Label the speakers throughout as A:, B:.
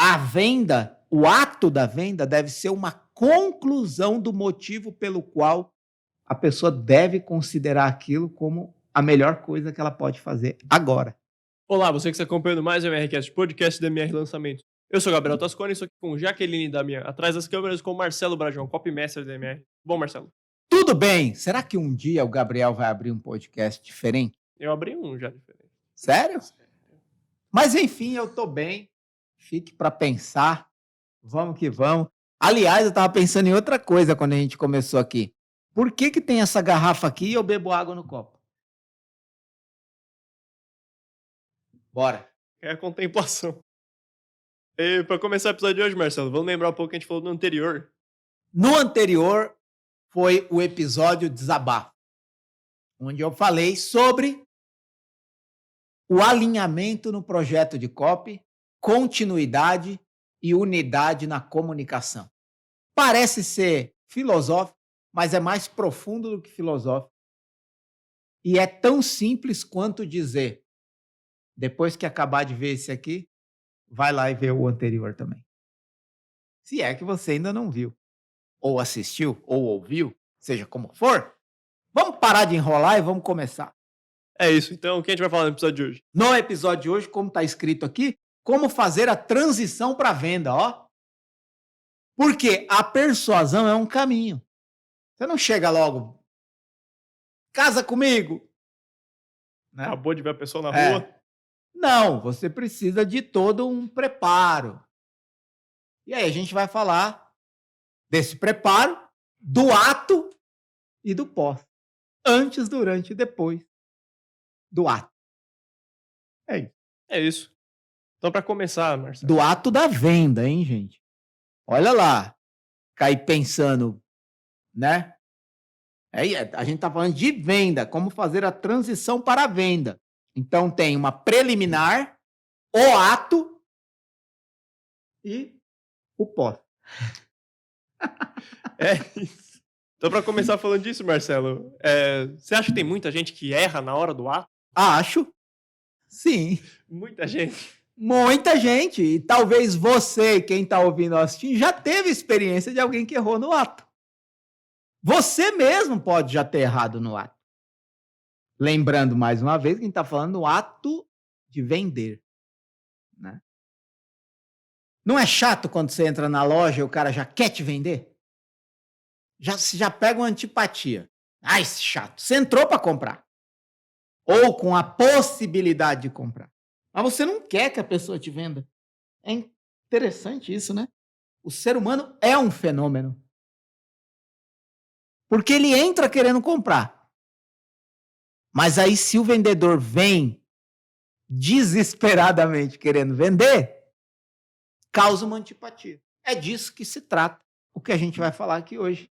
A: a venda, o ato da venda deve ser uma conclusão do motivo pelo qual a pessoa deve considerar aquilo como a melhor coisa que ela pode fazer agora.
B: Olá, você que está acompanhando mais o MRCast, podcast da MR Lançamento. Eu sou o Gabriel Tascone, estou aqui com Jaqueline da minha, atrás das câmeras, com o Marcelo Brajão, copymestre da MR. Bom, Marcelo?
A: Tudo bem. Será que um dia o Gabriel vai abrir um podcast diferente?
B: Eu abri um já diferente.
A: Sério? Mas enfim, eu tô bem. Fique para pensar. Vamos que vamos. Aliás, eu estava pensando em outra coisa quando a gente começou aqui. Por que tem essa garrafa aqui e eu bebo água no copo? Bora.
B: É a contemplação. E para começar o episódio de hoje, Marcelo, vamos lembrar um pouco que a gente falou no anterior.
A: No anterior foi o episódio Desabafo, onde eu falei sobre o alinhamento no projeto de copy, continuidade e unidade na comunicação. Parece ser filosófico, mas é mais profundo do que filosófico. E é tão simples quanto dizer, depois que acabar de ver esse aqui, vai lá e vê o anterior também. Se é que você ainda não viu, ou assistiu, ou ouviu, seja como for, vamos parar de enrolar e vamos começar.
B: É isso, então o que a gente vai falar no episódio de hoje?
A: No episódio de hoje, como está escrito aqui, como fazer a transição para a venda, ó. Porque a persuasão é um caminho. Você não chega logo, casa comigo. Né?
B: Acabou de ver a pessoa na rua.
A: Não, você precisa de todo um preparo. E aí a gente vai falar desse preparo, do ato e do pós. Antes, durante e depois do ato. É isso.
B: É isso. Então, para começar, Marcelo.
A: Do ato da venda, hein, gente? Olha lá. Cair pensando, né? A gente está falando de venda, como fazer a transição para a venda. Então, tem uma preliminar, o ato e o pós.
B: É isso. Então, para começar falando disso, Marcelo, você acha que tem muita gente que erra na hora do ato?
A: Acho. Sim.
B: Muita gente.
A: Muita gente. E talvez você, quem está ouvindo assistir, já teve experiência de alguém que errou no ato. Você mesmo pode já ter errado no ato. Lembrando, mais uma vez, que a gente está falando do ato de vender. Né? Não é chato quando você entra na loja e o cara já quer te vender? Já pega uma antipatia. Ai, esse chato. Você entrou para comprar. Ou com a possibilidade de comprar. Mas você não quer que a pessoa te venda. É interessante isso, né? O ser humano é um fenômeno. Porque ele entra querendo comprar. Mas aí, se o vendedor vem desesperadamente querendo vender, causa uma antipatia. É disso que se trata o que a gente vai falar aqui hoje.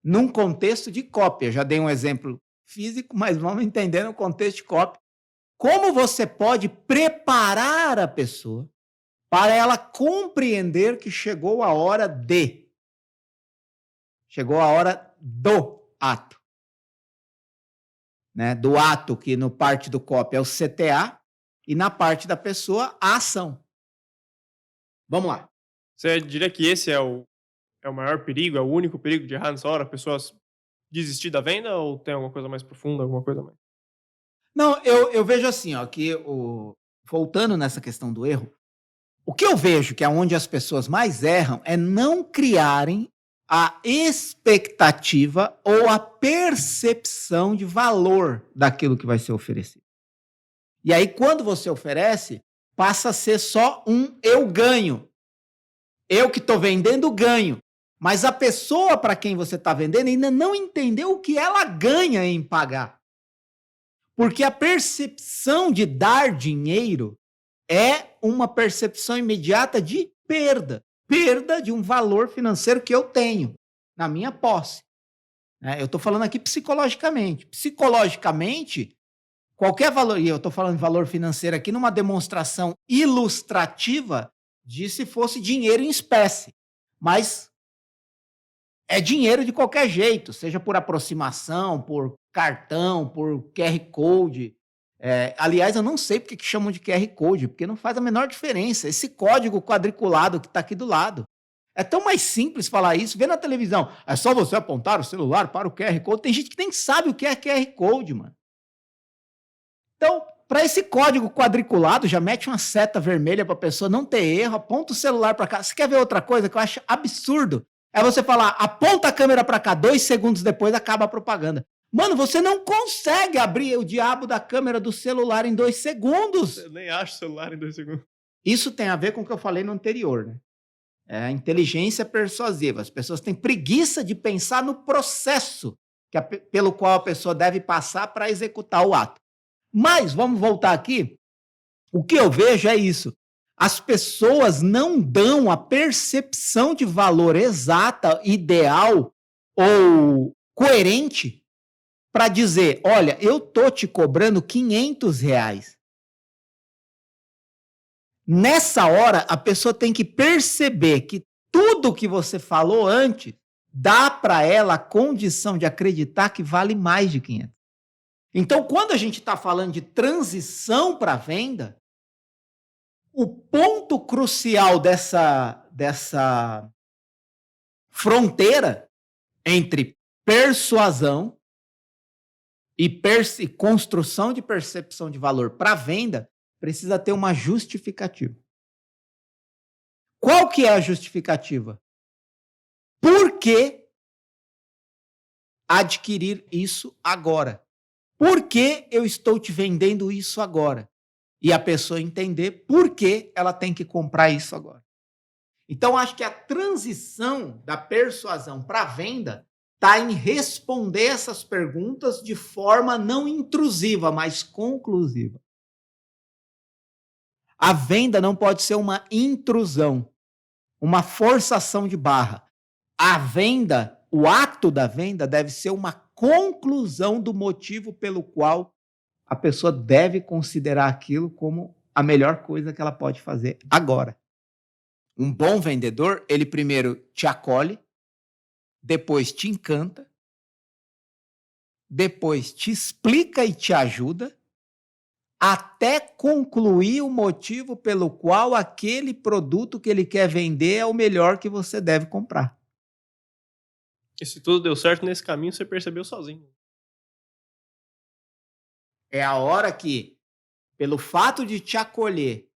A: Num contexto de cópia. Já dei um exemplo físico, mas vamos entender no contexto de cópia. Como você pode preparar a pessoa para ela compreender que chegou a hora de. Chegou a hora do ato. Né? Do ato, que no parte do copy é o CTA, e na parte da pessoa, a ação. Vamos lá.
B: Você diria que esse é o maior perigo, é o único perigo de errar nessa hora? A pessoa desistir da venda ou tem alguma coisa mais profunda, alguma coisa mais?
A: Não, eu vejo assim, ó, que voltando nessa questão do erro, o que eu vejo que é onde as pessoas mais erram é não criarem a expectativa ou a percepção de valor daquilo que vai ser oferecido. E aí, quando você oferece, passa a ser só um eu ganho. Eu que estou vendendo, ganho. Mas a pessoa para quem você está vendendo ainda não entendeu o que ela ganha em pagar. Porque a percepção de dar dinheiro é uma percepção imediata de perda. Perda de um valor financeiro que eu tenho na minha posse. Eu estou falando aqui psicologicamente. Psicologicamente, qualquer valor, e eu estou falando de valor financeiro aqui numa demonstração ilustrativa de se fosse dinheiro em espécie. Mas é dinheiro de qualquer jeito, seja por aproximação, por cartão, por QR Code. Aliás, eu não sei porque que chamam de QR Code, porque não faz a menor diferença. Esse código quadriculado que está aqui do lado. É tão mais simples falar isso. Vê na televisão. É só você apontar o celular para o QR Code. Tem gente que nem sabe o que é QR Code, mano. Então, para esse código quadriculado, já mete uma seta vermelha para a pessoa não ter erro, aponta o celular para cá. Você quer ver outra coisa que eu acho absurdo? É você falar, aponta a câmera para cá, 2 segundos depois acaba a propaganda. Mano, você não consegue abrir o diabo da câmera do celular em 2 segundos.
B: Eu nem acho o celular em 2 segundos.
A: Isso tem a ver com o que eu falei no anterior, né? É a inteligência persuasiva. As pessoas têm preguiça de pensar no processo pelo qual a pessoa deve passar para executar o ato. Mas, vamos voltar aqui, o que eu vejo é isso. As pessoas não dão a percepção de valor exata, ideal ou coerente para dizer, olha, eu tô te cobrando R$500. Nessa hora, a pessoa tem que perceber que tudo que você falou antes dá para ela a condição de acreditar que vale mais de 500. Então, quando a gente está falando de transição para venda, o ponto crucial dessa fronteira entre persuasão e construção de percepção de valor para venda precisa ter uma justificativa. Qual que é a justificativa? Por que adquirir isso agora? Por que eu estou te vendendo isso agora? E a pessoa entender por que ela tem que comprar isso agora. Então, acho que a transição da persuasão para a venda está em responder essas perguntas de forma não intrusiva, mas conclusiva. A venda não pode ser uma intrusão, uma forçação de barra. A venda, o ato da venda deve ser uma conclusão do motivo pelo qual a pessoa deve considerar aquilo como a melhor coisa que ela pode fazer agora. Um bom vendedor, ele primeiro te acolhe, depois te encanta, depois te explica e te ajuda, até concluir o motivo pelo qual aquele produto que ele quer vender é o melhor que você deve comprar.
B: E se tudo deu certo nesse caminho, você percebeu sozinho.
A: É a hora que, pelo fato de te acolher,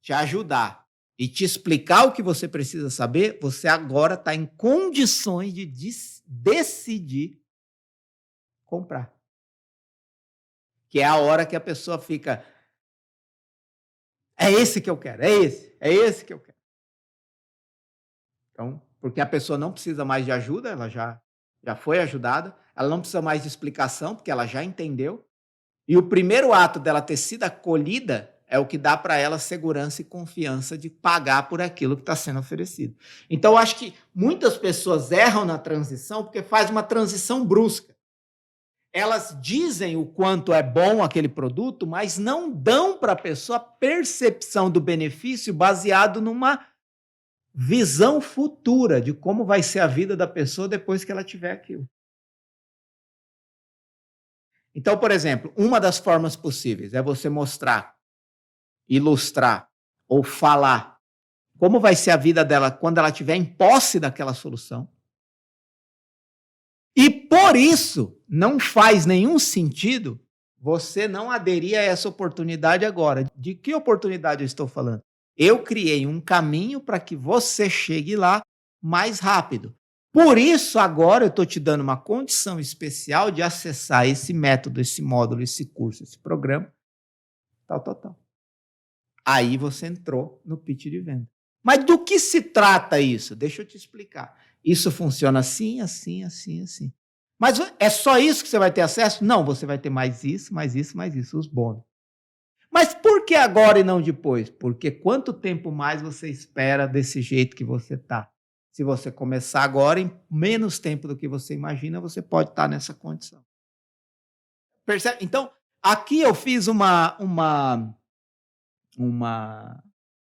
A: te ajudar e te explicar o que você precisa saber, você agora está em condições de decidir comprar. Que é a hora que a pessoa fica, é esse que eu quero, é esse que eu quero. Então, porque a pessoa não precisa mais de ajuda, ela já foi ajudada, ela não precisa mais de explicação, porque ela já entendeu. E o primeiro ato dela ter sido acolhida é o que dá para ela segurança e confiança de pagar por aquilo que está sendo oferecido. Então, eu acho que muitas pessoas erram na transição porque faz uma transição brusca. Elas dizem o quanto é bom aquele produto, mas não dão para a pessoa a percepção do benefício baseado numa visão futura de como vai ser a vida da pessoa depois que ela tiver aquilo. Então, por exemplo, uma das formas possíveis é você mostrar, ilustrar ou falar como vai ser a vida dela quando ela estiver em posse daquela solução. E por isso não faz nenhum sentido você não aderir a essa oportunidade agora. De que oportunidade eu estou falando? Eu criei um caminho para que você chegue lá mais rápido. Por isso, agora eu estou te dando uma condição especial de acessar esse método, esse módulo, esse curso, esse programa, tal. Aí você entrou no pitch de venda. Mas do que se trata isso? Deixa eu te explicar. Isso funciona assim. Mas é só isso que você vai ter acesso? Não, você vai ter mais isso, os bônus. Mas por que agora e não depois? Porque quanto tempo mais você espera desse jeito que você está? Se você começar agora, em menos tempo do que você imagina, você pode estar nessa condição. Percebe? Então, aqui eu fiz um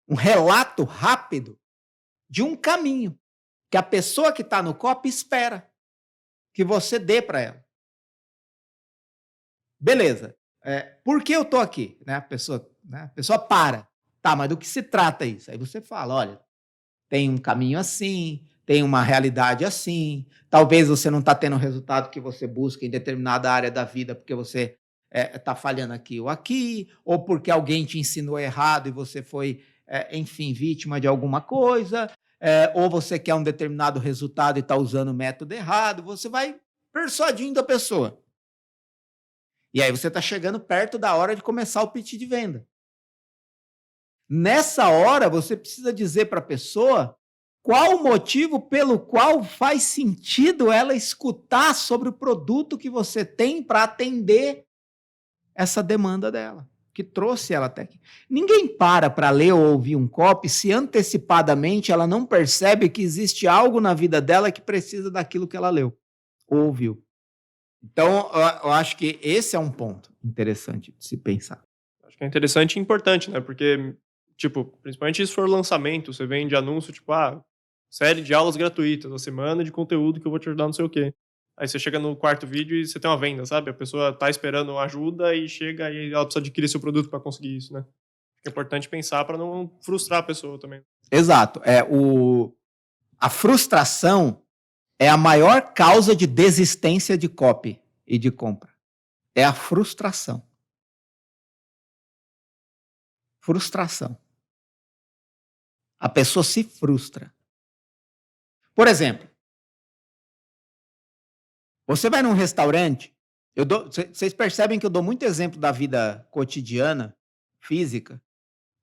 A: relato rápido de um caminho que a pessoa que está no copo espera que você dê para ela. Beleza. Por que eu estou aqui? Né? A pessoa para. Tá, mas do que se trata isso? Aí você fala, olha, tem um caminho assim, tem uma realidade assim, talvez você não está tendo o resultado que você busca em determinada área da vida porque você está falhando aqui, ou porque alguém te ensinou errado e você foi, enfim, vítima de alguma coisa, ou você quer um determinado resultado e está usando o método errado, você vai persuadindo a pessoa. E aí você está chegando perto da hora de começar o pitch de venda. Nessa hora, você precisa dizer para a pessoa qual o motivo pelo qual faz sentido ela escutar sobre o produto que você tem para atender essa demanda dela, que trouxe ela até aqui. Ninguém para ler ou ouvir um copy se antecipadamente ela não percebe que existe algo na vida dela que precisa daquilo que ela leu ou ouviu. Então, eu acho que esse é um ponto interessante de se pensar.
B: Acho que é interessante e importante, né? Porque, tipo, principalmente se for lançamento, você vende anúncio, tipo, série de aulas gratuitas, uma semana de conteúdo que eu vou te ajudar não sei o quê. Aí você chega no quarto vídeo e você tem uma venda, sabe? A pessoa tá esperando ajuda e chega e ela precisa adquirir seu produto para conseguir isso, né? É importante pensar para não frustrar a pessoa também.
A: Exato. A frustração é a maior causa de desistência de copy e de compra. É a frustração. Frustração. A pessoa se frustra. Por exemplo, você vai num restaurante, vocês percebem que eu dou muito exemplo da vida cotidiana, física,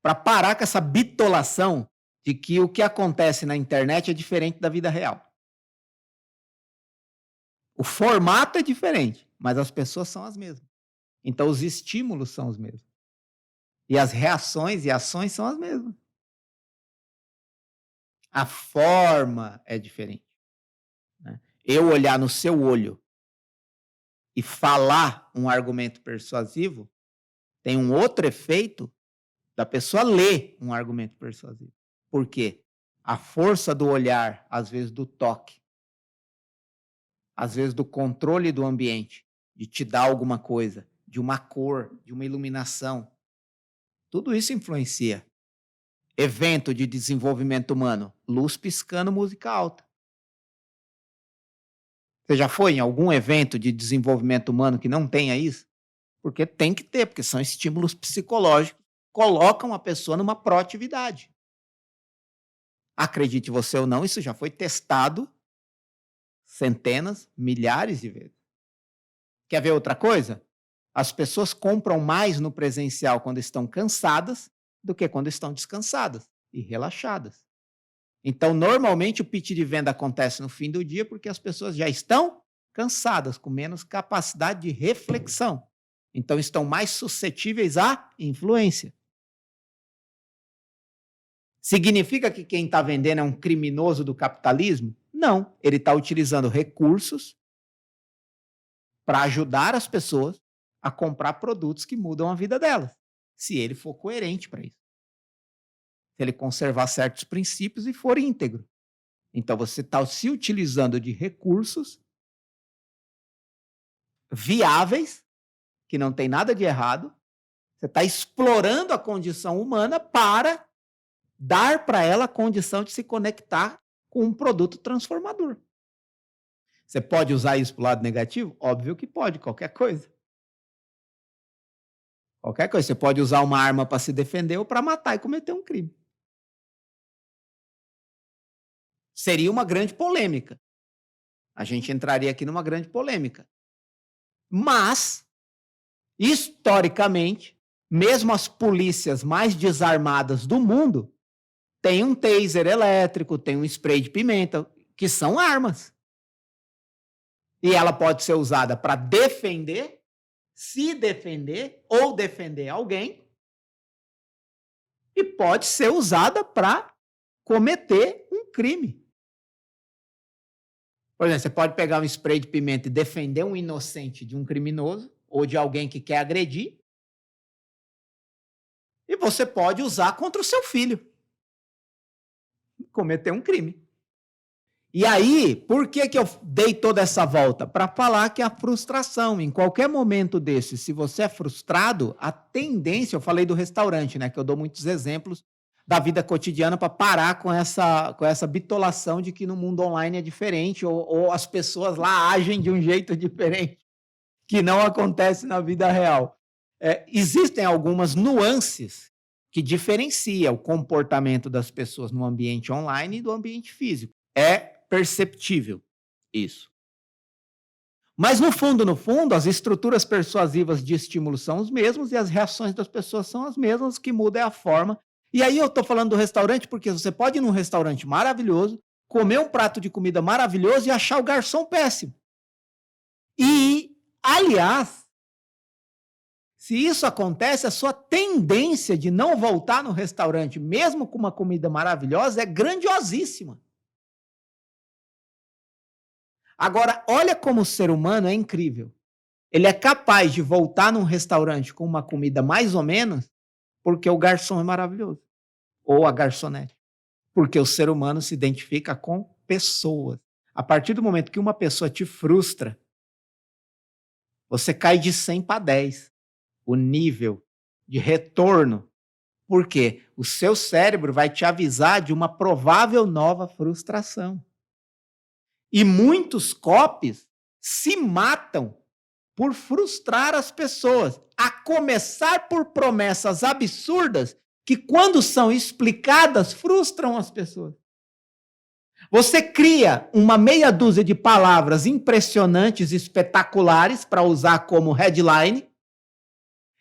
A: para parar com essa bitolação de que o que acontece na internet é diferente da vida real. O formato é diferente, mas as pessoas são as mesmas. Então, os estímulos são os mesmos. E as reações e ações são as mesmas. A forma é diferente. Né? Eu olhar no seu olho e falar um argumento persuasivo tem um outro efeito da pessoa ler um argumento persuasivo. Por quê? A força do olhar, às vezes do toque, às vezes do controle do ambiente, de te dar alguma coisa, de uma cor, de uma iluminação. Tudo isso influencia. Evento de desenvolvimento humano, luz piscando, música alta. Você já foi em algum evento de desenvolvimento humano que não tenha isso? Porque tem que ter, porque são estímulos psicológicos que colocam a pessoa numa proatividade. Acredite você ou não, isso já foi testado centenas, milhares de vezes. Quer ver outra coisa? As pessoas compram mais no presencial quando estão cansadas do que quando estão descansadas e relaxadas. Então, normalmente, o pitch de venda acontece no fim do dia porque as pessoas já estão cansadas, com menos capacidade de reflexão. Então, estão mais suscetíveis à influência. Significa que quem está vendendo é um criminoso do capitalismo? Não. Ele está utilizando recursos para ajudar as pessoas a comprar produtos que mudam a vida delas, se ele for coerente para isso. Se ele conservar certos princípios e for íntegro. Então, você está se utilizando de recursos viáveis, que não tem nada de errado, você está explorando a condição humana para dar para ela a condição de se conectar com um produto transformador. Você pode usar isso para o lado negativo? Óbvio que pode, qualquer coisa. Qualquer coisa. Você pode usar uma arma para se defender ou para matar e cometer um crime. Seria uma grande polêmica. A gente entraria aqui numa grande polêmica. Mas, historicamente, mesmo as polícias mais desarmadas do mundo têm um taser elétrico, tem um spray de pimenta, que são armas. E ela pode ser usada para defender, se defender ou defender alguém, e pode ser usada para cometer um crime. Por exemplo, você pode pegar um spray de pimenta e defender um inocente de um criminoso ou de alguém que quer agredir, e você pode usar contra o seu filho, cometer um crime. E aí, por que que eu dei toda essa volta? Para falar que a frustração, em qualquer momento desse, se você é frustrado, a tendência, eu falei do restaurante, né, que eu dou muitos exemplos da vida cotidiana para parar com essa bitolação de que no mundo online é diferente ou as pessoas lá agem de um jeito diferente que não acontece na vida real. Existem algumas nuances que diferenciam o comportamento das pessoas no ambiente online e do ambiente físico. É perceptível isso. Mas no fundo, as estruturas persuasivas de estímulo são os mesmos e as reações das pessoas são as mesmas, o que muda é a forma. E aí eu estou falando do restaurante porque você pode ir num restaurante maravilhoso, comer um prato de comida maravilhoso e achar o garçom péssimo. E, aliás, se isso acontece, a sua tendência de não voltar no restaurante, mesmo com uma comida maravilhosa, é grandiosíssima. Agora, olha como o ser humano é incrível. Ele é capaz de voltar num restaurante com uma comida mais ou menos porque o garçom é maravilhoso. Ou a garçonete. Porque o ser humano se identifica com pessoas. A partir do momento que uma pessoa te frustra, você cai de 100 para 10. O nível de retorno. Por quê? O seu cérebro vai te avisar de uma provável nova frustração. E muitos copies se matam por frustrar as pessoas, a começar por promessas absurdas que, quando são explicadas, frustram as pessoas. Você cria uma meia dúzia de palavras impressionantes, espetaculares, para usar como headline,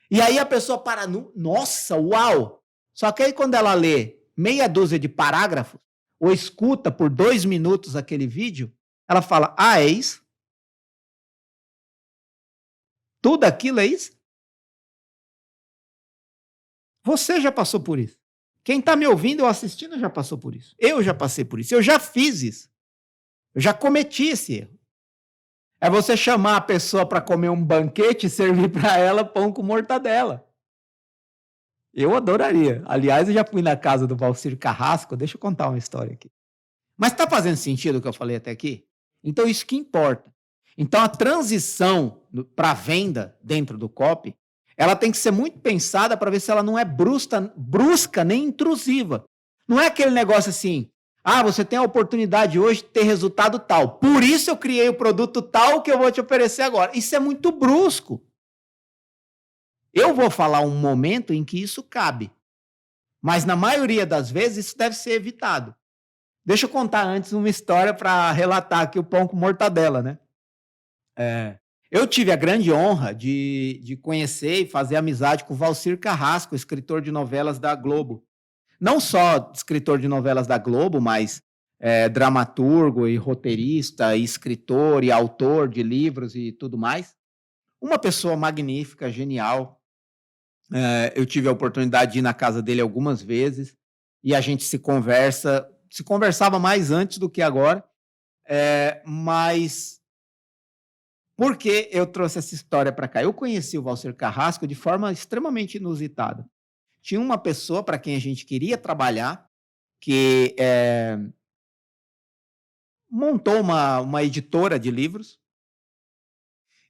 A: e aí a pessoa para, nossa, uau! Só que aí quando ela lê meia dúzia de parágrafos, ou escuta por 2 minutos aquele vídeo, ela fala, é isso? Tudo aquilo é isso? Você já passou por isso. Quem está me ouvindo ou assistindo já passou por isso. Eu já passei por isso. Eu já fiz isso. Eu já cometi esse erro. É você chamar a pessoa para comer um banquete e servir para ela pão com mortadela. Eu adoraria. Aliás, eu já fui na casa do Valcir Carrasco. Deixa eu contar uma história aqui. Mas está fazendo sentido o que eu falei até aqui? Então, isso que importa. Então, a transição para a venda dentro do copy, ela tem que ser muito pensada para ver se ela não é brusca nem intrusiva. Não é aquele negócio assim, você tem a oportunidade hoje de ter resultado tal. Por isso eu criei o produto tal que eu vou te oferecer agora. Isso é muito brusco. Eu vou falar um momento em que isso cabe. Mas, na maioria das vezes, isso deve ser evitado. Deixa eu contar antes uma história para relatar aqui o pão com mortadela, né? Eu tive a grande honra de conhecer e fazer amizade com o Valcir Carrasco, escritor de novelas da Globo. Não só escritor de novelas da Globo, mas dramaturgo e roteirista, e escritor e autor de livros e tudo mais. Uma pessoa magnífica, genial. Eu tive a oportunidade de ir na casa dele algumas vezes e a gente se conversava mais antes do que agora, mas por que eu trouxe essa história para cá? Eu conheci o Valcir Carrasco de forma extremamente inusitada. Tinha uma pessoa para quem a gente queria trabalhar, que montou uma editora de livros,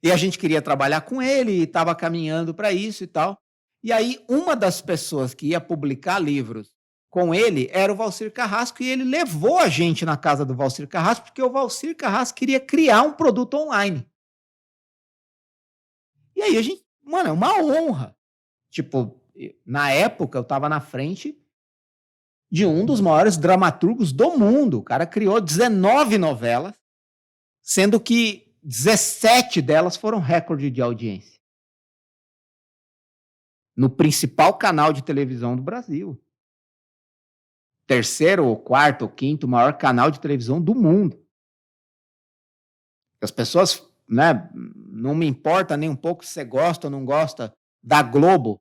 A: e a gente queria trabalhar com ele, e estava caminhando para isso e tal. E aí, uma das pessoas que ia publicar livros com ele era o Valcir Carrasco, e ele levou a gente na casa do Valcir Carrasco, porque o Valcir Carrasco queria criar um produto online. E aí a gente, é uma honra. Tipo, na época eu estava na frente de um dos maiores dramaturgos do mundo. O cara criou 19 novelas, sendo que 17 delas foram recorde de audiência. No principal canal de televisão do Brasil. Terceiro, ou quarto, ou quinto maior canal de televisão do mundo. As pessoas, não me importa nem um pouco se você gosta ou não gosta da Globo,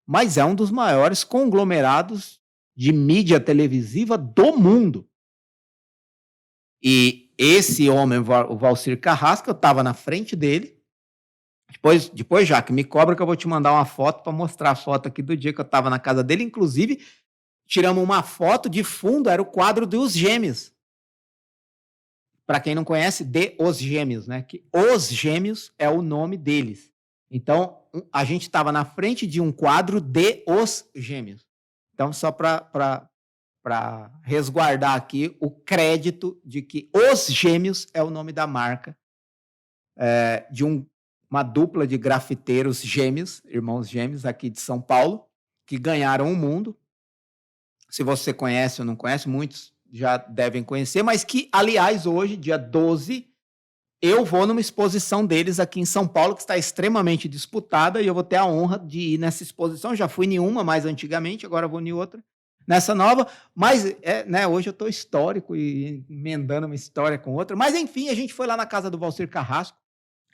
A: mas é um dos maiores conglomerados de mídia televisiva do mundo. E esse homem, o Valcir Carrasco, eu estava na frente dele. Depois, Jaque, me cobra que eu vou te mandar uma foto para mostrar a foto aqui do dia que eu estava na casa dele. Inclusive, tiramos uma foto, de fundo era o quadro dos Gêmeos. para quem não conhece, de Os Gêmeos, né? Que Os Gêmeos é o nome deles. Então, a gente estava na frente de um quadro de Os Gêmeos. Então, só para resguardar aqui o crédito de que Os Gêmeos é o nome da marca de uma dupla de grafiteiros gêmeos, irmãos gêmeos aqui de São Paulo, que ganharam o mundo. Se você conhece ou não conhece, muitos já devem conhecer, mas que, aliás, hoje, dia 12, eu vou numa exposição deles aqui em São Paulo, que está extremamente disputada, e eu vou ter a honra de ir nessa exposição. Já fui em uma mais antigamente, agora vou em outra, nessa nova. Mas, hoje eu estou histórico e emendando uma história com outra. Mas, enfim, a gente foi lá na casa do Valcir Carrasco.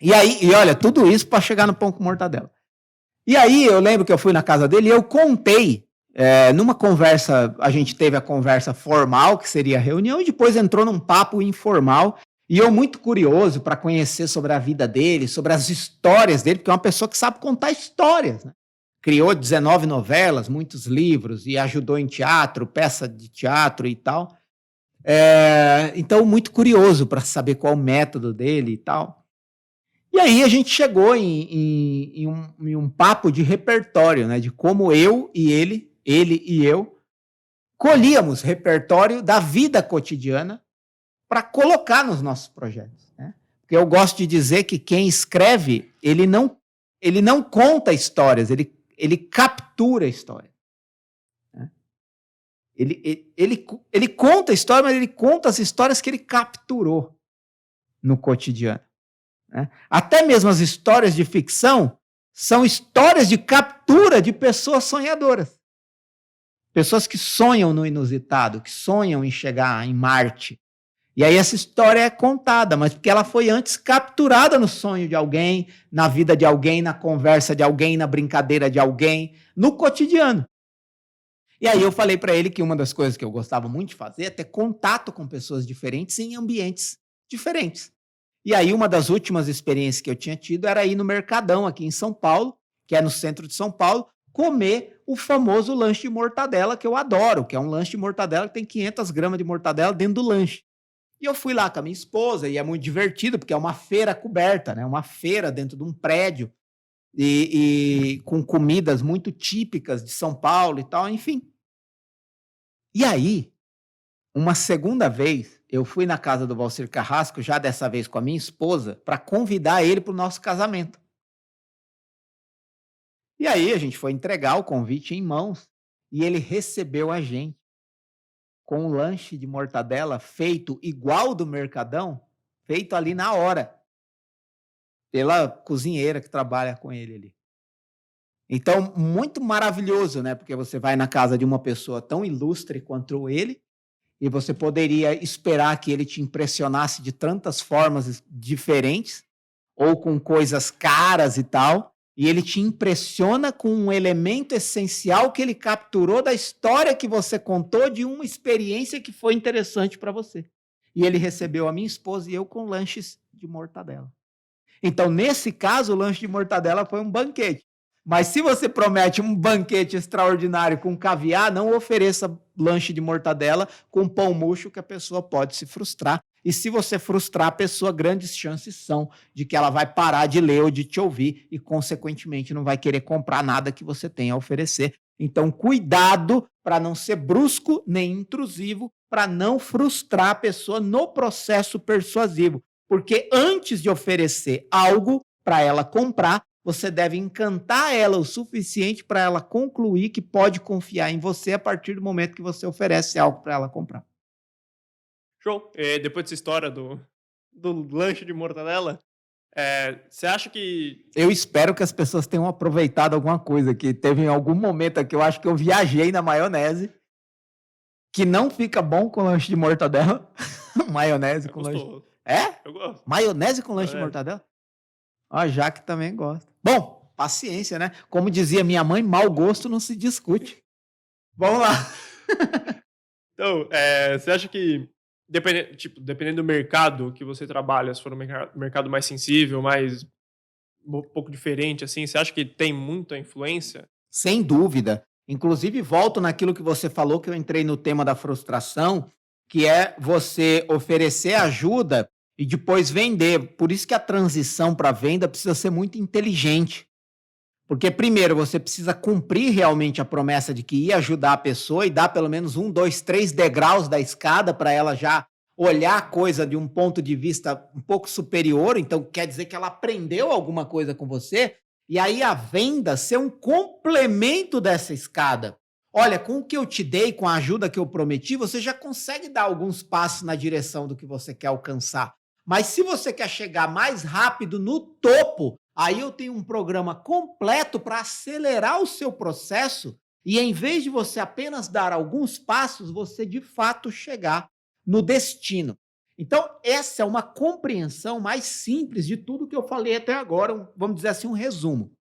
A: E olha, tudo isso para chegar no pão com mortadela. E aí, eu lembro que eu fui na casa dele e eu contei, numa conversa, a gente teve a conversa formal, que seria a reunião, e depois entrou num papo informal. E eu muito curioso para conhecer sobre a vida dele, sobre as histórias dele, porque é uma pessoa que sabe contar histórias, né? Criou 19 novelas, muitos livros, e ajudou em teatro, peça de teatro e tal. Então, muito curioso para saber qual o método dele e tal. E aí a gente chegou em um papo de repertório, né? De como eu e ele e eu, colhíamos repertório da vida cotidiana para colocar nos nossos projetos, né? Porque eu gosto de dizer que quem escreve, ele não conta histórias, ele captura a história, né? Ele conta a história, mas ele conta as histórias que ele capturou no cotidiano, né? Até mesmo as histórias de ficção são histórias de captura de pessoas sonhadoras. Pessoas que sonham no inusitado, que sonham em chegar em Marte. E aí essa história é contada, mas porque ela foi antes capturada no sonho de alguém, na vida de alguém, na conversa de alguém, na brincadeira de alguém, no cotidiano. E aí eu falei para ele que uma das coisas que eu gostava muito de fazer é ter contato com pessoas diferentes em ambientes diferentes. E aí uma das últimas experiências que eu tinha tido era ir no Mercadão aqui em São Paulo, que é no centro de São Paulo, comer o famoso lanche de mortadela que eu adoro, que é um lanche de mortadela que tem 500 gramas de mortadela dentro do lanche. E eu fui lá com a minha esposa, e é muito divertido, porque é uma feira coberta, né? Uma feira dentro de um prédio, e com comidas muito típicas de São Paulo e tal, enfim. E aí, uma segunda vez, eu fui na casa do Valcir Carrasco, já dessa vez com a minha esposa, para convidar ele para o nosso casamento. E aí a gente foi entregar o convite em mãos, e ele recebeu a gente com um lanche de mortadela feito igual do Mercadão, feito ali na hora, pela cozinheira que trabalha com ele ali. Então, muito maravilhoso, né? Porque você vai na casa de uma pessoa tão ilustre quanto ele, e você poderia esperar que ele te impressionasse de tantas formas diferentes, ou com coisas caras e tal, e ele te impressiona com um elemento essencial que ele capturou da história que você contou, de uma experiência que foi interessante para você. E ele recebeu a minha esposa e eu com lanches de mortadela. Então, nesse caso, o lanche de mortadela foi um banquete. Mas se você promete um banquete extraordinário com caviar, não ofereça lanche de mortadela com pão murcho, que a pessoa pode se frustrar. E se você frustrar a pessoa, grandes chances são de que ela vai parar de ler ou de te ouvir e, consequentemente, não vai querer comprar nada que você tenha a oferecer. Então, cuidado para não ser brusco nem intrusivo, para não frustrar a pessoa no processo persuasivo. Porque antes de oferecer algo para ela comprar, você deve encantar ela o suficiente para ela concluir que pode confiar em você a partir do momento que você oferece algo para ela comprar.
B: Show. Depois dessa história do lanche de mortadela, você acha que...
A: Eu espero que as pessoas tenham aproveitado alguma coisa, que teve em algum momento aqui, eu acho que eu viajei na maionese, que não fica bom com lanche de mortadela. Maionese com lanche... É?
B: Eu gosto.
A: Maionese com lanche de mortadela? A Jaque também gosta. Bom, paciência, né? Como dizia minha mãe, mau gosto não se discute. Vamos lá.
B: Então, você acha que, dependendo do mercado que você trabalha, se for um mercado mais sensível, um pouco diferente, assim, você acha que tem muita influência?
A: Sem dúvida. Inclusive, volto naquilo que você falou, que eu entrei no tema da frustração, que é você oferecer ajuda e depois vender. Por isso que a transição para venda precisa ser muito inteligente. Porque, primeiro, você precisa cumprir realmente a promessa de que ia ajudar a pessoa e dar pelo menos 1, 2, 3 degraus da escada para ela já olhar a coisa de um ponto de vista um pouco superior. Então, quer dizer que ela aprendeu alguma coisa com você. E aí a venda ser um complemento dessa escada. Olha, com o que eu te dei, com a ajuda que eu prometi, você já consegue dar alguns passos na direção do que você quer alcançar. Mas se você quer chegar mais rápido no topo, aí eu tenho um programa completo para acelerar o seu processo e, em vez de você apenas dar alguns passos, você de fato chegar no destino. Então, essa é uma compreensão mais simples de tudo que eu falei até agora, vamos dizer assim, um resumo.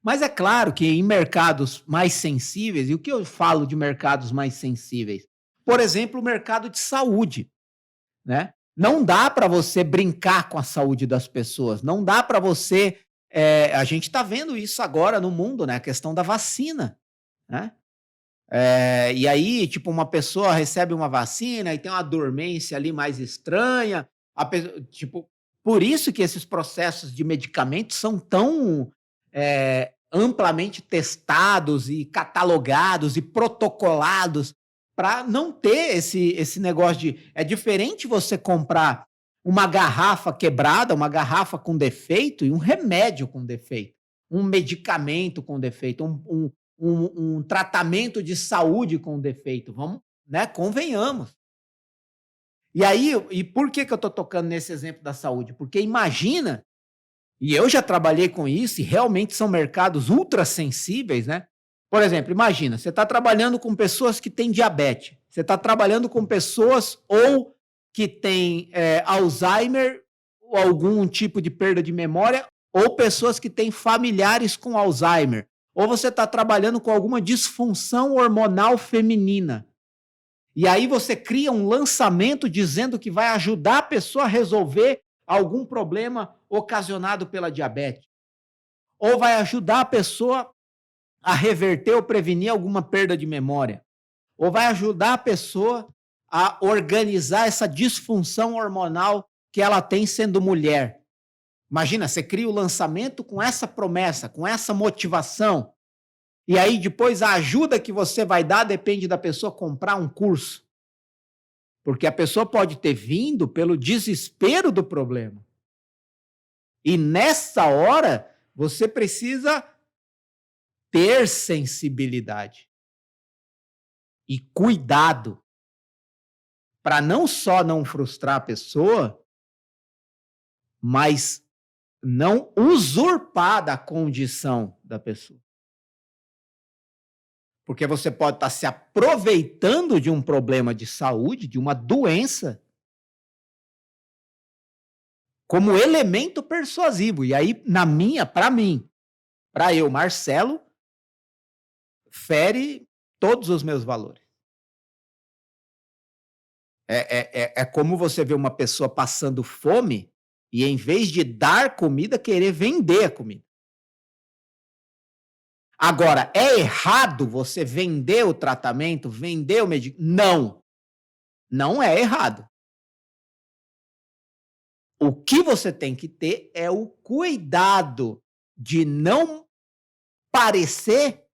A: Mas é claro que em mercados mais sensíveis, e o que eu falo de mercados mais sensíveis? Por exemplo, o mercado de saúde, né? Não dá para você brincar com a saúde das pessoas, não dá para você. A gente está vendo isso agora no mundo, né? A questão da vacina, né? E aí, tipo, uma pessoa recebe uma vacina e tem uma dormência ali mais estranha, tipo, por isso que esses processos de medicamentos são tão amplamente testados e catalogados e protocolados para não ter esse negócio de. É diferente você comprar uma garrafa quebrada, uma garrafa com defeito e um remédio com defeito, um medicamento com defeito, um tratamento de saúde com defeito. Vamos, né? Convenhamos. E aí, e por que eu estou tocando nesse exemplo da saúde? Porque imagina, e eu já trabalhei com isso, e realmente são mercados ultra sensíveis, né? Por exemplo, imagina, você está trabalhando com pessoas que têm diabetes, você está trabalhando com pessoas ou que têm Alzheimer, ou algum tipo de perda de memória, ou pessoas que têm familiares com Alzheimer, ou você está trabalhando com alguma disfunção hormonal feminina. E aí você cria um lançamento dizendo que vai ajudar a pessoa a resolver algum problema ocasionado pela diabetes. Ou vai ajudar a pessoa a reverter ou prevenir alguma perda de memória. Ou vai ajudar a pessoa a organizar essa disfunção hormonal que ela tem sendo mulher. Imagina, você cria o lançamento com essa promessa, com essa motivação. E aí depois a ajuda que você vai dar depende da pessoa comprar um curso. Porque a pessoa pode ter vindo pelo desespero do problema. E nessa hora, você precisa ter sensibilidade e cuidado para não só não frustrar a pessoa, mas não usurpar da condição da pessoa. Porque você pode estar se aproveitando de um problema de saúde, de uma doença, como elemento persuasivo. E aí, para eu, Marcelo, fere todos os meus valores. É como você vê uma pessoa passando fome e, em vez de dar comida, querer vender a comida. Agora, é errado você vender o tratamento, vender o medicamento? Não. Não é errado. O que você tem que ter é o cuidado de não parecer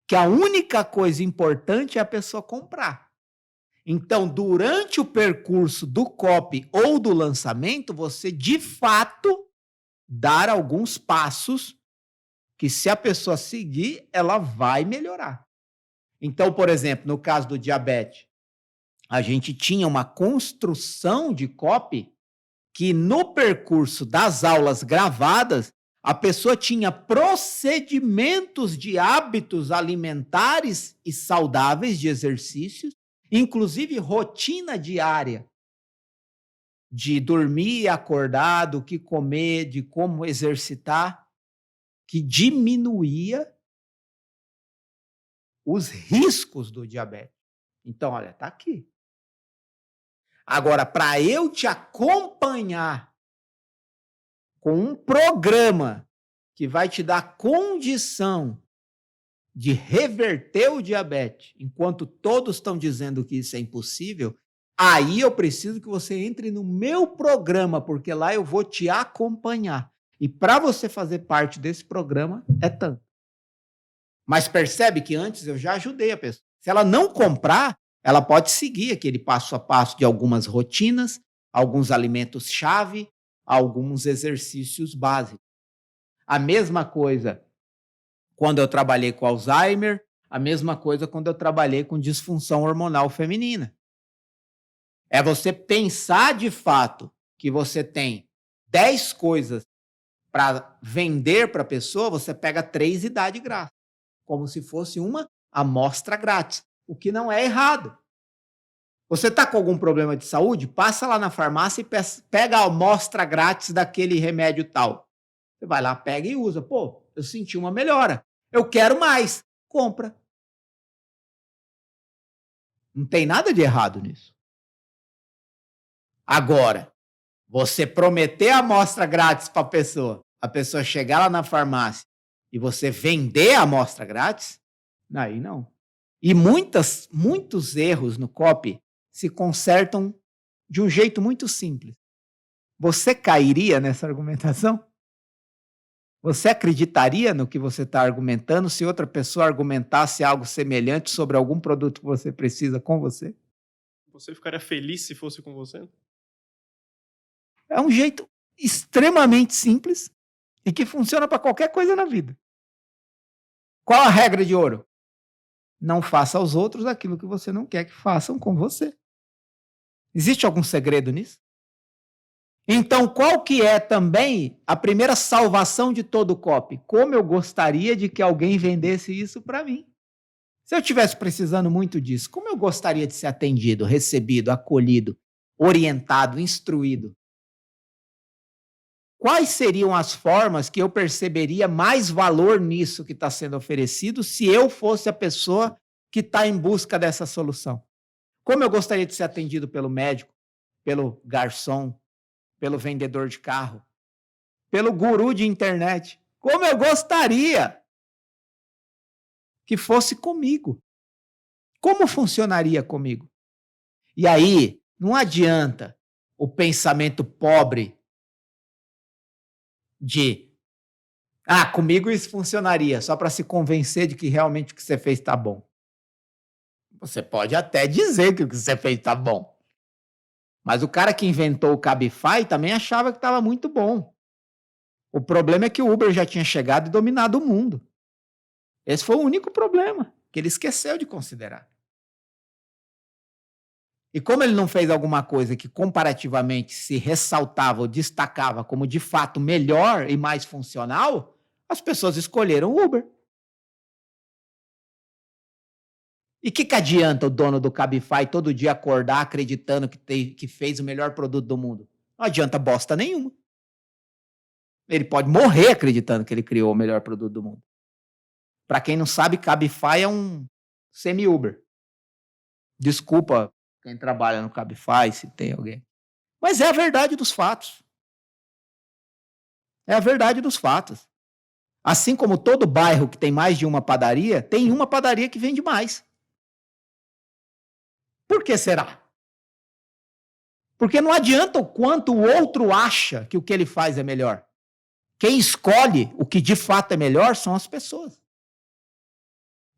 A: que a única coisa importante é a pessoa comprar. Então, durante o percurso do copy ou do lançamento, você, de fato, dar alguns passos que, se a pessoa seguir, ela vai melhorar. Então, por exemplo, no caso do diabetes, a gente tinha uma construção de copy que, no percurso das aulas gravadas, a pessoa tinha procedimentos de hábitos alimentares e saudáveis de exercícios, inclusive rotina diária de dormir acordado, o que comer, de como exercitar, que diminuía os riscos do diabetes. Então, olha, tá aqui. Agora, para eu te acompanhar com um programa que vai te dar condição de reverter o diabetes, enquanto todos estão dizendo que isso é impossível, aí eu preciso que você entre no meu programa, porque lá eu vou te acompanhar. E para você fazer parte desse programa, é tanto. Mas percebe que antes eu já ajudei a pessoa. Se ela não comprar, ela pode seguir aquele passo a passo de algumas rotinas, alguns alimentos-chave, alguns exercícios básicos. A mesma coisa quando eu trabalhei com Alzheimer, a mesma coisa quando eu trabalhei com disfunção hormonal feminina. É você pensar de fato que você tem 10 coisas para vender para a pessoa, você pega 3 e dá de graça, como se fosse uma amostra grátis, o que não é errado. Você está com algum problema de saúde? Passa lá na farmácia e pega a amostra grátis daquele remédio tal. Você vai lá, pega e usa. Pô, eu senti uma melhora. Eu quero mais. Compra. Não tem nada de errado nisso. Agora, você prometer a amostra grátis para a pessoa chegar lá na farmácia e você vender a amostra grátis, aí não. E muitos erros no copy se consertam de um jeito muito simples. Você cairia nessa argumentação? Você acreditaria no que você está argumentando se outra pessoa argumentasse algo semelhante sobre algum produto que você precisa com você?
B: Você ficaria feliz se fosse com você?
A: É um jeito extremamente simples e que funciona para qualquer coisa na vida. Qual a regra de ouro? Não faça aos outros aquilo que você não quer que façam com você. Existe algum segredo nisso? Então, qual que é também a primeira salvação de todo o copy? Como eu gostaria de que alguém vendesse isso para mim. Se eu estivesse precisando muito disso, como eu gostaria de ser atendido, recebido, acolhido, orientado, instruído? Quais seriam as formas que eu perceberia mais valor nisso que está sendo oferecido se eu fosse a pessoa que está em busca dessa solução? Como eu gostaria de ser atendido pelo médico, pelo garçom, pelo vendedor de carro, pelo guru de internet? Como eu gostaria que fosse comigo. Como funcionaria comigo? E aí, não adianta o pensamento pobre de comigo isso funcionaria, só para se convencer de que realmente o que você fez está bom. Você pode até dizer que o que você fez está bom. Mas o cara que inventou o Cabify também achava que estava muito bom. O problema é que o Uber já tinha chegado e dominado o mundo. Esse foi o único problema que ele esqueceu de considerar. E como ele não fez alguma coisa que comparativamente se ressaltava ou destacava como de fato melhor e mais funcional, as pessoas escolheram o Uber. E o que adianta o dono do Cabify todo dia acordar acreditando que fez o melhor produto do mundo? Não adianta bosta nenhuma. Ele pode morrer acreditando que ele criou o melhor produto do mundo. Para quem não sabe, Cabify é um semi-Uber. Desculpa quem trabalha no Cabify, se tem alguém. Mas é a verdade dos fatos. É a verdade dos fatos. Assim como todo bairro que tem mais de uma padaria, tem uma padaria que vende mais. Por que será? Porque não adianta o quanto o outro acha que o que ele faz é melhor. Quem escolhe o que de fato é melhor são as pessoas.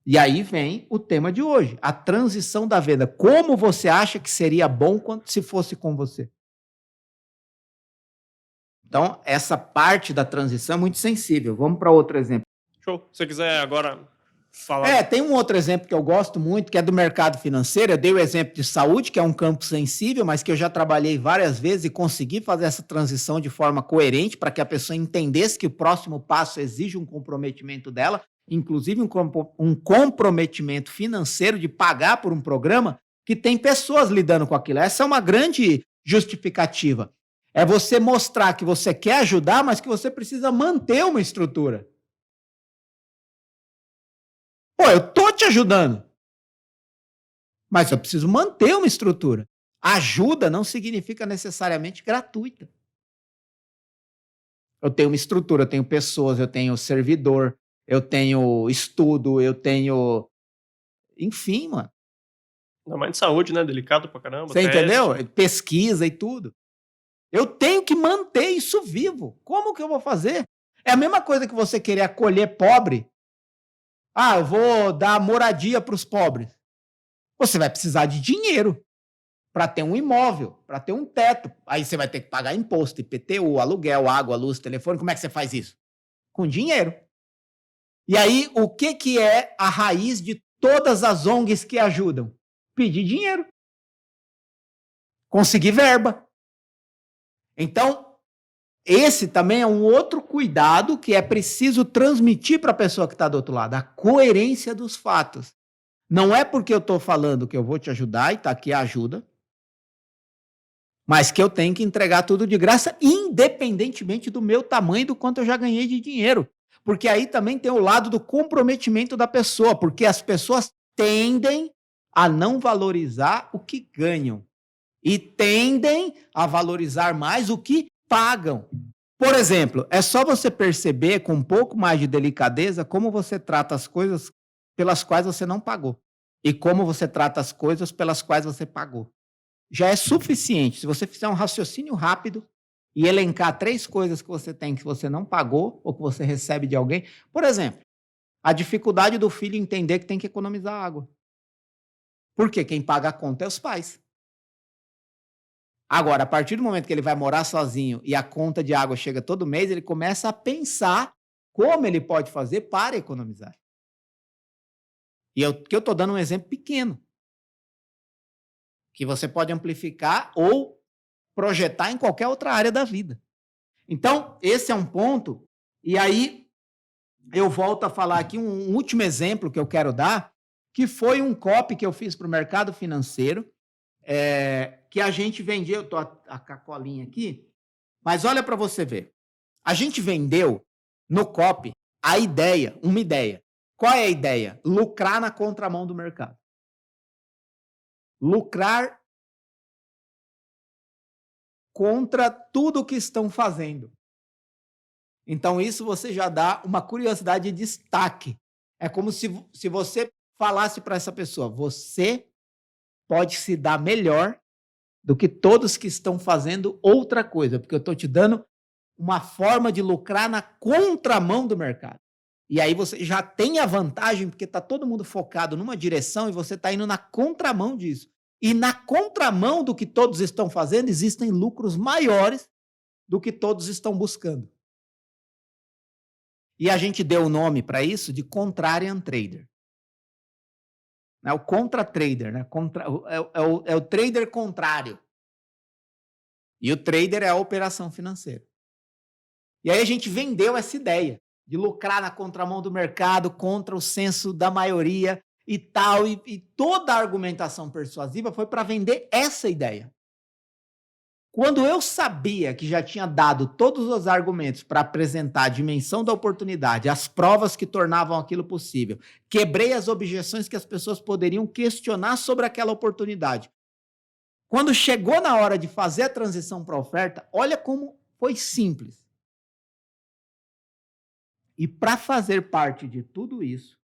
A: E aí vem o tema de hoje, a transição da venda. Como você acha que seria bom se fosse com você? Então, essa parte da transição é muito sensível. Vamos para outro exemplo.
B: Show. Se você quiser agora falar...
A: Tem um outro exemplo que eu gosto muito, que é do mercado financeiro. Eu dei o exemplo de saúde, que é um campo sensível, mas que eu já trabalhei várias vezes e consegui fazer essa transição de forma coerente para que a pessoa entendesse que o próximo passo exige um comprometimento dela, inclusive um comprometimento financeiro de pagar por um programa que tem pessoas lidando com aquilo. Essa é uma grande justificativa. É você mostrar que você quer ajudar, mas que você precisa manter uma estrutura. Pô, eu tô te ajudando, mas eu preciso manter uma estrutura. Ajuda não significa necessariamente gratuita. Eu tenho uma estrutura, eu tenho pessoas, eu tenho servidor, eu tenho estudo, eu tenho. Enfim, mano.
B: Ainda mais de saúde, né? Delicado pra caramba,
A: Você
B: teste.
A: entendeu? Pesquisa e tudo. Eu tenho que manter isso vivo. Como que eu vou fazer? É a mesma coisa que você querer acolher pobre. Ah, eu vou dar moradia para os pobres. Você vai precisar de dinheiro para ter um imóvel, para ter um teto. Aí você vai ter que pagar imposto, IPTU, aluguel, água, luz, telefone. Como é que você faz isso? Com dinheiro. E aí, o que, que é a raiz de todas as ONGs que ajudam? Pedir dinheiro. Conseguir verba. Então, esse também é um outro cuidado que é preciso transmitir para a pessoa que está do outro lado, a coerência dos fatos. Não é porque eu estou falando que eu vou te ajudar e está aqui a ajuda, mas que eu tenho que entregar tudo de graça, independentemente do meu tamanho e do quanto eu já ganhei de dinheiro. Porque aí também tem o lado do comprometimento da pessoa, porque as pessoas tendem a não valorizar o que ganham e tendem a valorizar mais o que pagam. Por exemplo, é só você perceber com um pouco mais de delicadeza como você trata as coisas pelas quais você não pagou e como você trata as coisas pelas quais você pagou. Já é suficiente. Se você fizer um raciocínio rápido e elencar 3 coisas que você tem que você não pagou ou que você recebe de alguém. Por exemplo, a dificuldade do filho entender que tem que economizar água. Porque quem paga a conta é os pais. Agora, a partir do momento que ele vai morar sozinho e a conta de água chega todo mês, ele começa a pensar como ele pode fazer para economizar. E eu estou dando um exemplo pequeno, que você pode amplificar ou projetar em qualquer outra área da vida. Então, esse é um ponto. E aí, eu volto a falar aqui um último exemplo que eu quero dar, que foi um copy que eu fiz para o mercado financeiro, que a gente vendia, eu estou a colinha aqui, mas olha para você ver. A gente vendeu no copy a ideia, uma ideia. Qual é a ideia? Lucrar na contramão do mercado. Lucrar contra tudo o que estão fazendo. Então, isso você já dá uma curiosidade de destaque. É como se você falasse para essa pessoa, você pode se dar melhor do que todos que estão fazendo outra coisa, porque eu estou te dando uma forma de lucrar na contramão do mercado. E aí você já tem a vantagem, porque está todo mundo focado numa direção e você está indo na contramão disso. E na contramão do que todos estão fazendo, existem lucros maiores do que todos estão buscando. E a gente deu o nome para isso de Contrarian Trader. É o contra-trader, né? É o trader contrário. E o trader é a operação financeira. E aí a gente vendeu essa ideia de lucrar na contramão do mercado, contra o senso da maioria e tal. E toda a argumentação persuasiva foi para vender essa ideia. Quando eu sabia que já tinha dado todos os argumentos para apresentar a dimensão da oportunidade, as provas que tornavam aquilo possível, quebrei as objeções que as pessoas poderiam questionar sobre aquela oportunidade. Quando chegou na hora de fazer a transição para a oferta, olha como foi simples. E para fazer parte de tudo isso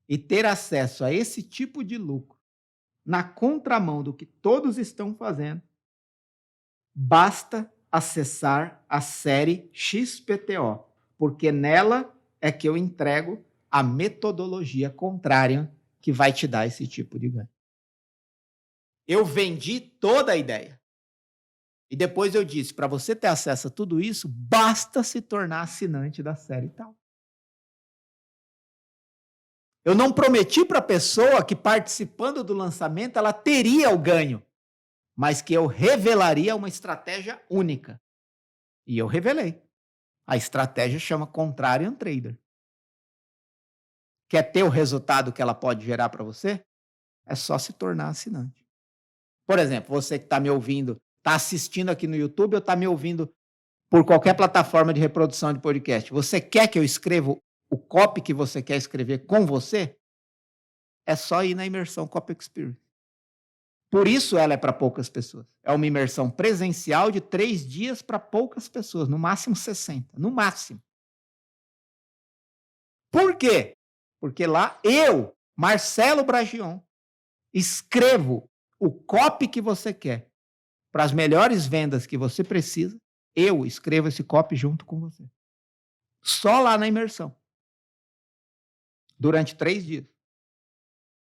A: e ter acesso a esse tipo de lucro, na contramão do que todos estão fazendo, basta acessar a série XPTO, porque nela é que eu entrego a metodologia contrária que vai te dar esse tipo de ganho. Eu vendi toda a ideia. E depois eu disse, para você ter acesso a tudo isso, basta se tornar assinante da série tal. Eu não prometi para a pessoa que participando do lançamento ela teria o ganho, mas que eu revelaria uma estratégia única. E eu revelei. A estratégia chama Contrarian Trader. Quer ter o resultado que ela pode gerar para você? É só se tornar assinante. Por exemplo, você que está me ouvindo, está assistindo aqui no YouTube ou está me ouvindo por qualquer plataforma de reprodução de podcast. Você quer que eu escreva o copy que você quer escrever com você? É só ir na imersão Copy Experience. Por isso ela é para poucas pessoas. É uma imersão presencial de 3 dias para poucas pessoas, no máximo 60, no máximo. Por quê? Porque lá eu, Marcelo Bragion, escrevo o copy que você quer para as melhores vendas que você precisa. Eu escrevo esse copy junto com você. Só lá na imersão. Durante 3 dias.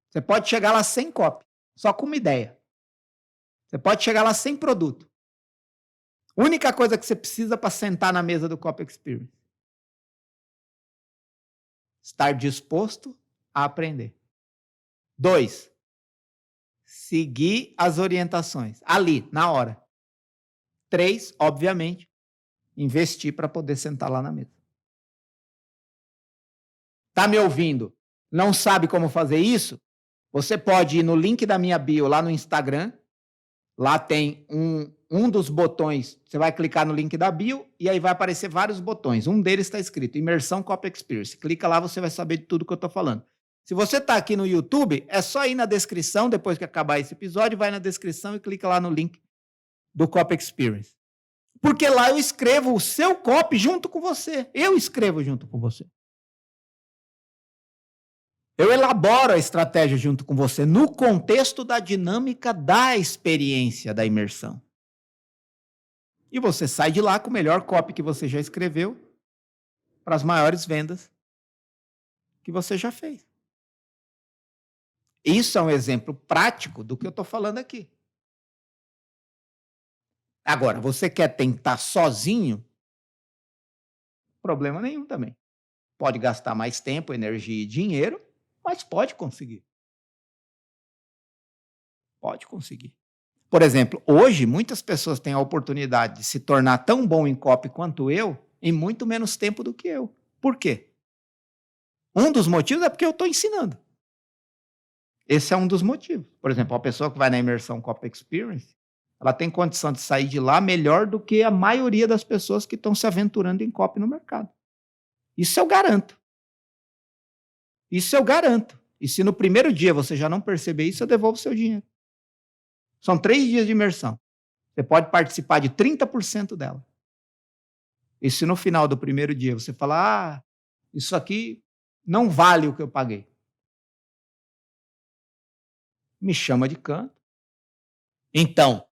A: Você pode chegar lá sem copy, só com uma ideia. Você pode chegar lá sem produto. Única coisa que você precisa para sentar na mesa do Copy Experience. Estar disposto a aprender. 2, seguir as orientações. Ali, na hora. 3, obviamente, investir para poder sentar lá na mesa. Tá me ouvindo? Não sabe como fazer isso? Você pode ir no link da minha bio lá no Instagram. Lá tem um dos botões. Você vai clicar no link da bio e aí vai aparecer vários botões. Um deles está escrito Imersão Copy Experience. Clica lá, você vai saber de tudo que eu estou falando. Se você está aqui no YouTube, é só ir na descrição, depois que acabar esse episódio, vai na descrição e clica lá no link do Copy Experience. Porque lá eu escrevo o seu copy junto com você. Eu escrevo junto com você. Eu elaboro a estratégia junto com você no contexto da dinâmica da experiência da imersão. E você sai de lá com o melhor copy que você já escreveu para as maiores vendas que você já fez. Isso é um exemplo prático do que eu estou falando aqui. Agora, você quer tentar sozinho? Problema nenhum também. Pode gastar mais tempo, energia e dinheiro, mas pode conseguir. Pode conseguir. Por exemplo, hoje muitas pessoas têm a oportunidade de se tornar tão bom em copy quanto eu em muito menos tempo do que eu. Por quê? Um dos motivos é porque eu estou ensinando. Esse é um dos motivos. Por exemplo, a pessoa que vai na imersão Copy Experience, ela tem condição de sair de lá melhor do que a maioria das pessoas que estão se aventurando em copy no mercado. Isso eu garanto. Isso eu garanto. E se no primeiro dia você já não perceber isso, eu devolvo o seu dinheiro. São 3 dias de imersão. Você pode participar de 30% dela. E se no final do primeiro dia você falar, isso aqui não vale o que eu paguei, me chama de canto. Então,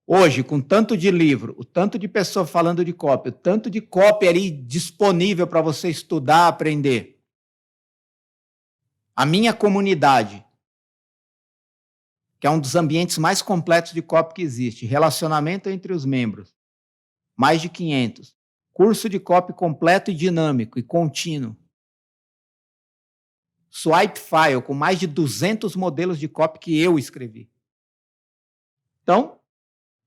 A: hoje, com tanto de livro, o tanto de pessoa falando de copy, o tanto de copy ali disponível para você estudar, aprender, a minha comunidade, que é um dos ambientes mais completos de copy que existe, relacionamento entre os membros, mais de 500, curso de copy completo e dinâmico e contínuo, swipe file com mais de 200 modelos de copy que eu escrevi. Então,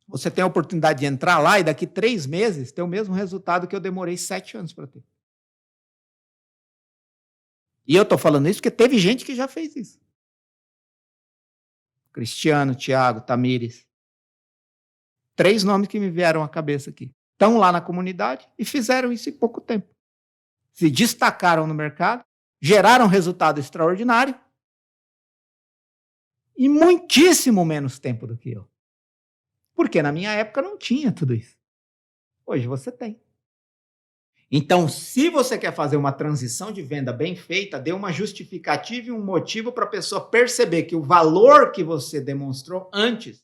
A: você tem a oportunidade de entrar lá e daqui 3 meses ter o mesmo resultado que eu demorei 7 anos para ter. E eu estou falando isso porque teve gente que já fez isso. Cristiano, Thiago, Tamires. 3 nomes que me vieram à cabeça aqui. Estão lá na comunidade e fizeram isso em pouco tempo. Se destacaram no mercado, geraram resultado extraordinário em muitíssimo menos tempo do que eu. Porque na minha época não tinha tudo isso. Hoje você tem. Então, se você quer fazer uma transição de venda bem feita, dê uma justificativa e um motivo para a pessoa perceber que o valor que você demonstrou antes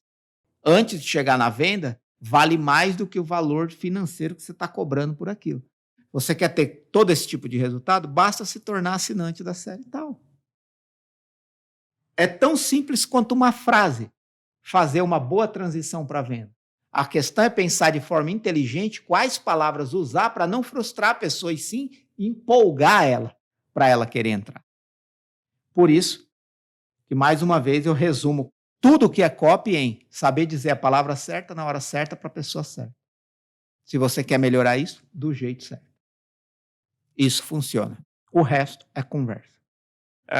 A: de chegar na venda, vale mais do que o valor financeiro que você está cobrando por aquilo. Você quer ter todo esse tipo de resultado? Basta se tornar assinante da série tal. É tão simples quanto uma frase. Fazer uma boa transição para a venda. A questão é pensar de forma inteligente quais palavras usar para não frustrar a pessoa e sim empolgar ela para ela querer entrar. Por isso, que mais uma vez eu resumo tudo o que é copy em saber dizer a palavra certa na hora certa para a pessoa certa. Se você quer melhorar isso, do jeito certo. Isso funciona. O resto é conversa.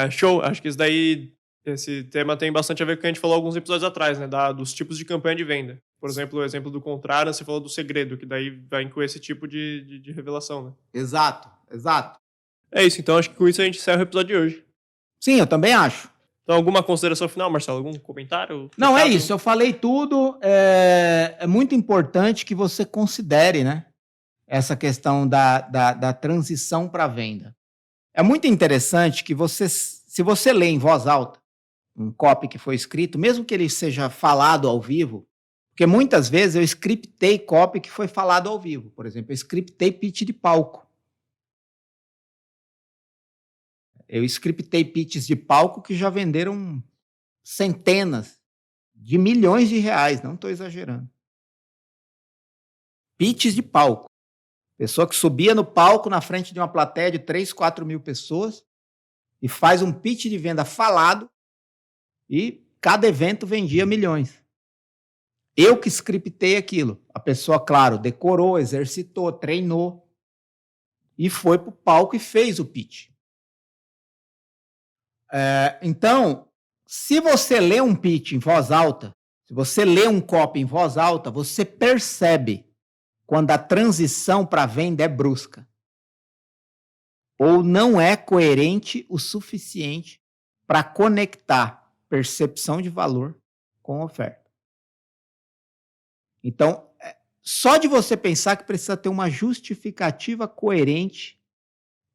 B: Show. Acho que isso daí, esse tema tem bastante a ver com o que a gente falou alguns episódios atrás, né? Dos tipos de campanha de venda. Por exemplo, o exemplo do contrário, você falou do segredo, que daí vai incluir esse tipo de revelação, né?
A: Exato.
B: É isso, então acho que com isso a gente encerra o episódio de hoje.
A: Sim, eu também acho.
B: Então, alguma consideração final, Marcelo? Algum comentário?
A: Não, é isso. Eu falei tudo. É muito importante que você considere, né, essa questão da transição para a venda. É muito interessante que se você lê em voz alta um copy que foi escrito, mesmo que ele seja falado ao vivo, porque muitas vezes eu scriptei copy que foi falado ao vivo. Por exemplo, eu scriptei pitch de palco. Eu scriptei pitches de palco que já venderam centenas de milhões de reais, não estou exagerando. Pitches de palco. Pessoa que subia no palco na frente de uma plateia de 3, 4 mil pessoas e faz um pitch de venda falado e cada evento vendia milhões. Eu que scriptei aquilo. A pessoa, claro, decorou, exercitou, treinou e foi para o palco e fez o pitch. Então, se você lê um pitch em voz alta, se você lê um copy em voz alta, você percebe quando a transição para a venda é brusca ou não é coerente o suficiente para conectar percepção de valor com oferta. Então, só de você pensar que precisa ter uma justificativa coerente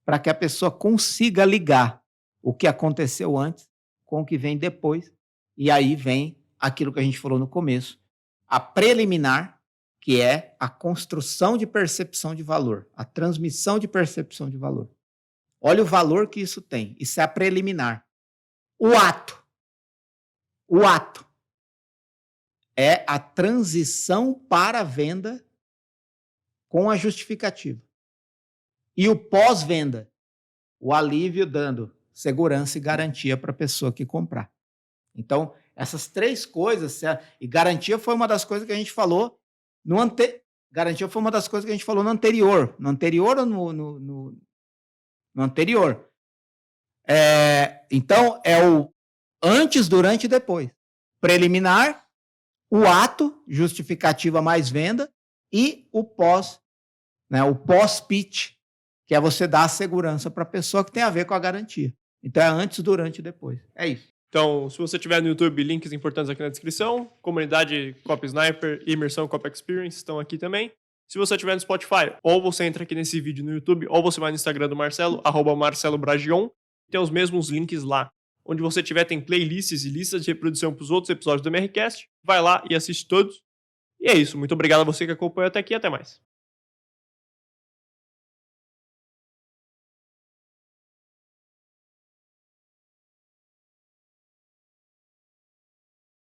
A: para que a pessoa consiga ligar o que aconteceu antes com o que vem depois, e aí vem aquilo que a gente falou no começo, a preliminar, que é a construção de percepção de valor, a transmissão de percepção de valor. Olha o valor que isso tem. Isso é a preliminar. O ato é a transição para a venda com a justificativa. E o pós-venda, o alívio dando segurança e garantia para a pessoa que comprar. Então, essas três coisas, e garantia foi uma das coisas que a gente falou garantia foi uma das coisas que a gente falou no anterior. No anterior ou no anterior? Então, é o antes, durante e depois. Preliminar, o ato, justificativa mais venda, e o pós, né, o pós-pitch, que é você dar a segurança para a pessoa, que tem a ver com a garantia. Então, é antes, durante e depois. É isso.
B: Então, se você tiver no YouTube, links importantes aqui na descrição. Comunidade Copy Sniper e imersão Copy Experience estão aqui também. Se você tiver no Spotify, ou você entra aqui nesse vídeo no YouTube, ou você vai no Instagram do Marcelo, @MarceloBragion, tem os mesmos links lá. Onde você tiver, tem playlists e listas de reprodução para os outros episódios do MRCast. Vai lá e assiste todos. E é isso. Muito obrigado a você que acompanhou até aqui e até mais.